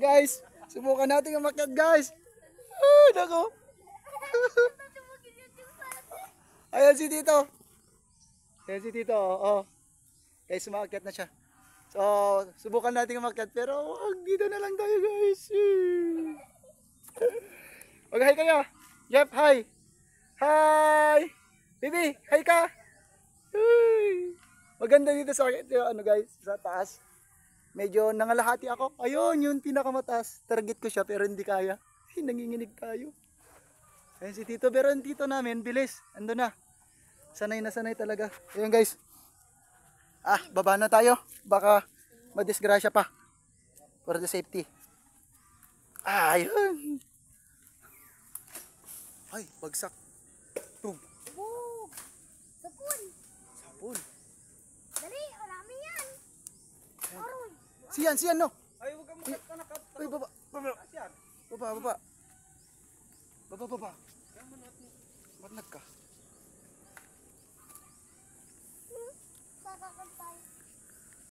guys. Subukan natin umakyat guys. Ah, nako. Ayan si Tito. Ayan si Tito. Oh. Guys, umakyat na siya. So, subukan natin umakyat. Pero, dito na lang tayo guys. Mag-hi kayo. Jeff, hi. Hi. Bibi, hi ka. Hi. Maganda dito sa guys, sa taas. Medyo nangalahati ako. Ayun, yung pinakamataas. Target ko siya pero hindi kaya. Nanginginig tayo. Ayun si Tito. Pero yung Tito namin, bilis. Ando na. Sanay na sanay talaga. Ayun guys. Baba na tayo. Baka madisgrasya pa. For the safety. Ayun. Ay, bagsak. Tum. Sabon. Sabon. Dali, marami yan. Aroy. Siyan no. Ay, huwag kang magkanakat. Ay, baba. Baba. Baba. Ba't nagka?